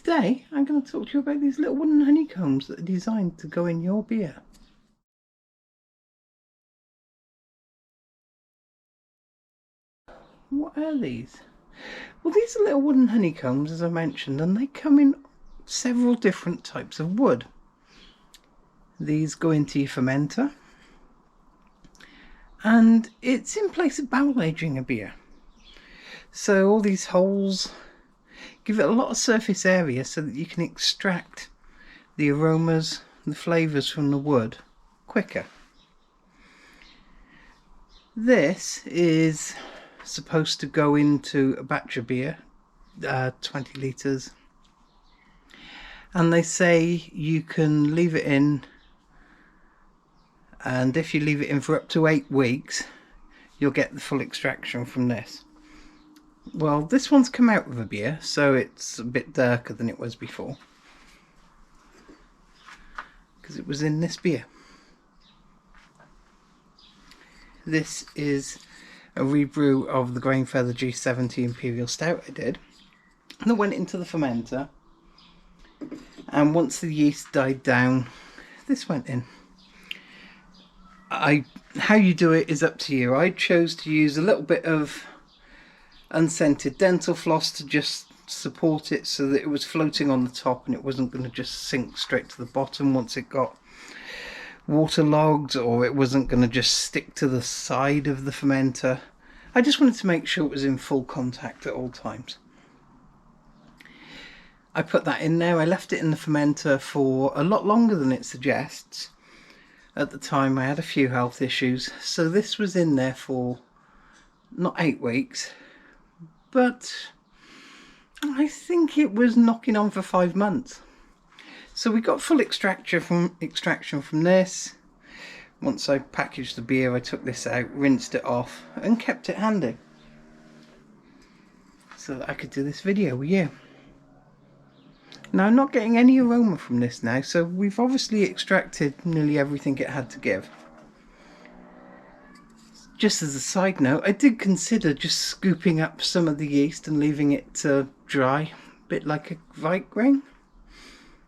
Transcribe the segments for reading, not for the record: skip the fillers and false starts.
Today I'm going to talk to you about these little wooden honeycombs that are designed to go in your beer. What are these? Well, these are little wooden honeycombs, as I mentioned, and they come in several different types of wood. These go into your fermenter, and it's in place of barrel aging a beer. So all these holes give it a lot of surface area so that you can extract the aromas, the flavours from the wood quicker. This is supposed to go into a batch of beer, 20 litres, and they say you can leave it in, and if you leave it in for up to 8 weeks you'll get the full extraction from this. Well, this one's come out of a beer, so it's a bit darker than it was before, because it was in this beer. This is a rebrew of the Grain Feather G70 Imperial Stout I did, and it went into the fermenter, and once the yeast died down, this went in. How you do it is up to you. I chose to use a little bit of unscented dental floss to just support it so that it was floating on the top and it wasn't going to just sink straight to the bottom once it got waterlogged, or it wasn't going to just stick to the side of the fermenter. I just wanted to make sure it was in full contact at all times. I put that in there. I left it in the fermenter for a lot longer than it suggests. At the time I had a few health issues, so this was in there for not 8 weeks, but I think it was knocking on for 5 months. So we got full extraction from this. Once I packaged the beer, I took this out, rinsed it off and kept it handy so that I could do this video with you. Now, I'm not getting any aroma from this now, so we've obviously extracted nearly everything it had to give. Just as a side note, I did consider just scooping up some of the yeast and leaving it to dry, a bit like a Kvike grain.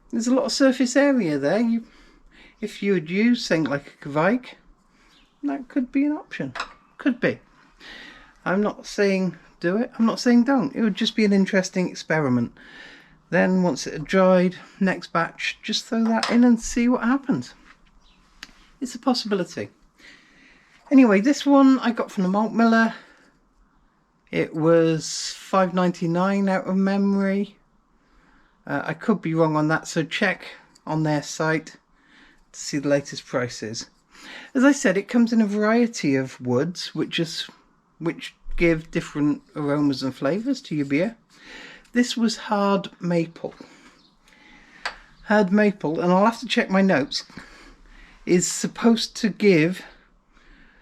There's a lot of surface area there. If you would use something like a Kvike, that could be an option. Could be. I'm not saying do it, I'm not saying don't. It would just be an interesting experiment. Then once it had dried, next batch, just throw that in and see what happens. It's a possibility. Anyway, this one I got from the malt miller. It was $5.99 out of memory. I could be wrong on that, so check on their site to see the latest prices. As I said, it comes in a variety of woods, which give different aromas and flavours to your beer. This was hard maple. Hard maple, and I'll have to check my notes, is supposed to give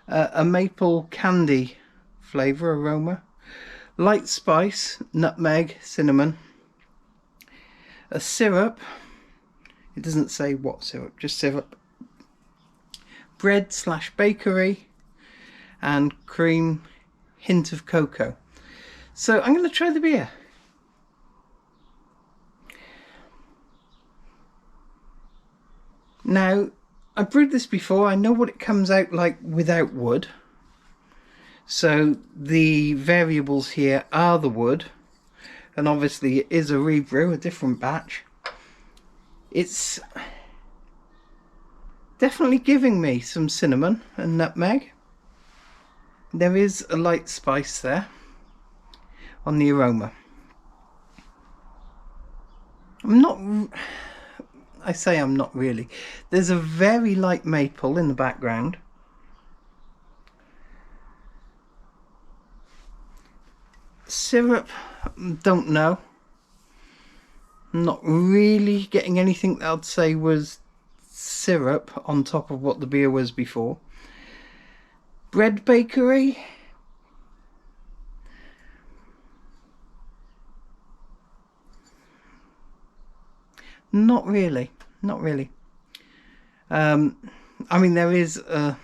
a maple candy flavour aroma, light spice, nutmeg, cinnamon, a syrup, it doesn't say what syrup, just syrup, bread / bakery, and cream, hint of cocoa. So I'm going to try the beer. Now, I brewed this before, I know what it comes out like without wood. So the variables here are the wood, and obviously it is a rebrew, a different batch. It's definitely giving me some cinnamon and nutmeg. There is a light spice there on the aroma. I'm not really. There's a very light maple in the background. Syrup, don't know. I'm not really getting anything that I'd say was syrup on top of what the beer was before. Bread bakery. Not really. I mean, there is a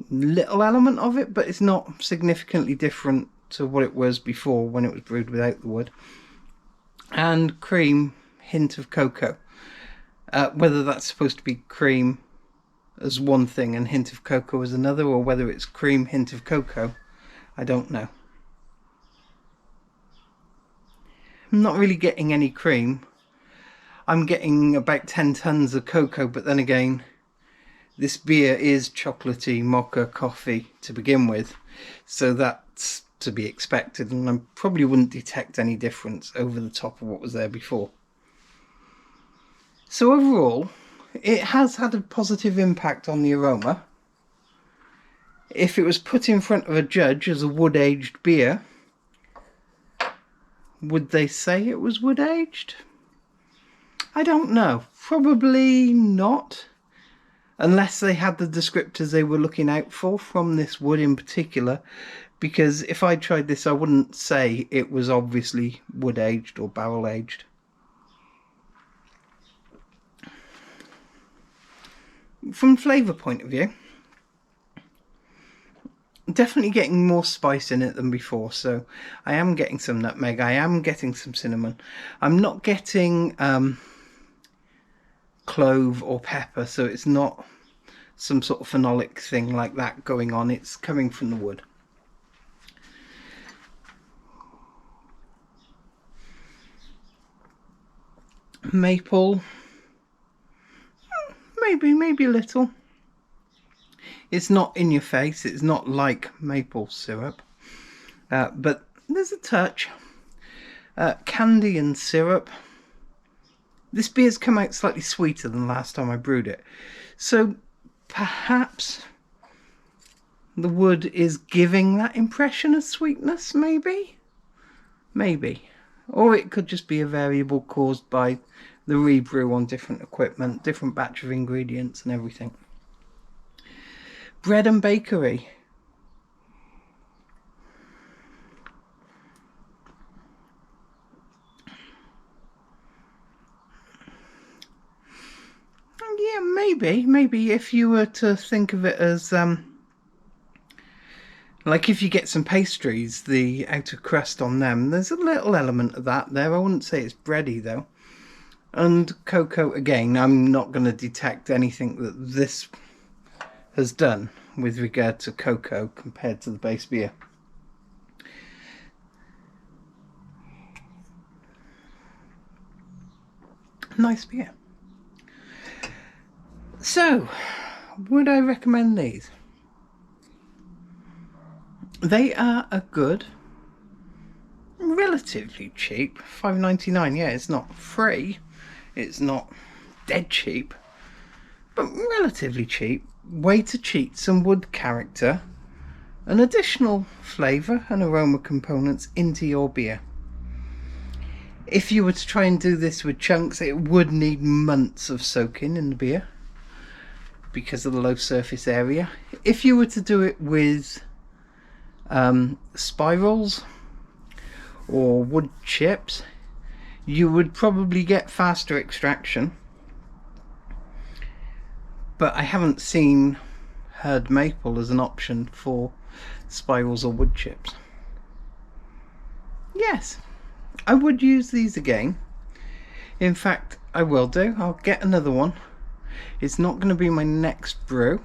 little element of it, but it's not significantly different to what it was before when it was brewed without the wood. and cream, hint of cocoa. Whether that's supposed to be cream as one thing and hint of cocoa as another, or whether it's cream, hint of cocoa, I don't know. I'm not really getting any cream. I'm getting about 10 tons of cocoa, but then again, this beer is chocolatey mocha coffee to begin with, so that's to be expected, and I probably wouldn't detect any difference over the top of what was there before. So overall, it has had a positive impact on the aroma. If it was put in front of a judge as a wood-aged beer, would they say it was wood-aged? I don't know. Probably not. Unless they had the descriptors they were looking out for from this wood in particular. Because if I tried this, I wouldn't say it was obviously wood-aged or barrel-aged. From flavour point of view, definitely getting more spice in it than before, so I am getting some nutmeg, I am getting some cinnamon. I'm not getting clove or pepper, so it's not some sort of phenolic thing like that going on, it's coming from the wood. Maple, maybe a little. It's not in your face, it's not like maple syrup, but there's a touch. Candy and syrup. This beer's come out slightly sweeter than last time I brewed it, so perhaps the wood is giving that impression of sweetness, maybe, or it could just be a variable caused by the rebrew on different equipment, different batch of ingredients and everything. Bread and bakery. Yeah, maybe if you were to think of it as like if you get some pastries, the outer crust on them, there's a little element of that there. I wouldn't say it's bready though. And cocoa, again, I'm not going to detect anything that this has done with regard to cocoa compared to the base beer. Nice beer. So, would I recommend these? They are a good, relatively cheap, $5.99. Yeah, it's not free, it's not dead cheap, but relatively cheap way to cheat some wood character and additional flavour and aroma components into your beer. If you were to try and do this with chunks, it would need months of soaking in the beer because of the low surface area. If you were to do it with spirals or wood chips, you would probably get faster extraction, but I haven't seen hard maple as an option for spirals or wood chips. Yes, I would use these again. In fact, I will do. I'll get another one. It's not going to be my next brew,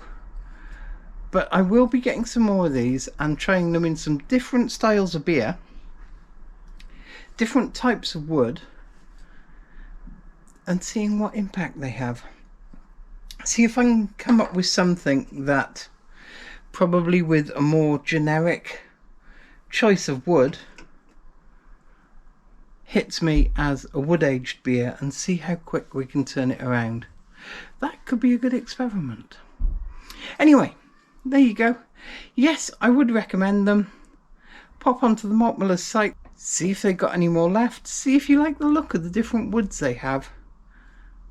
but I will be getting some more of these and trying them in some different styles of beer, different types of wood, and seeing what impact they have. See if I can come up with something that, probably with a more generic choice of wood, hits me as a wood-aged beer, and see how quick we can turn it around. That could be a good experiment. Anyway, there you go. Yes, I would recommend them. Pop onto the Malt Miller's site, see if they've got any more left, see if you like the look of the different woods they have,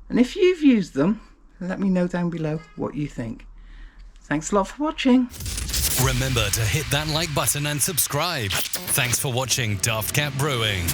and if you've used them, let me know down below what you think. Thanks a lot for watching. Remember to hit that like button and subscribe. Thanks for watching Daft Cat Brewing.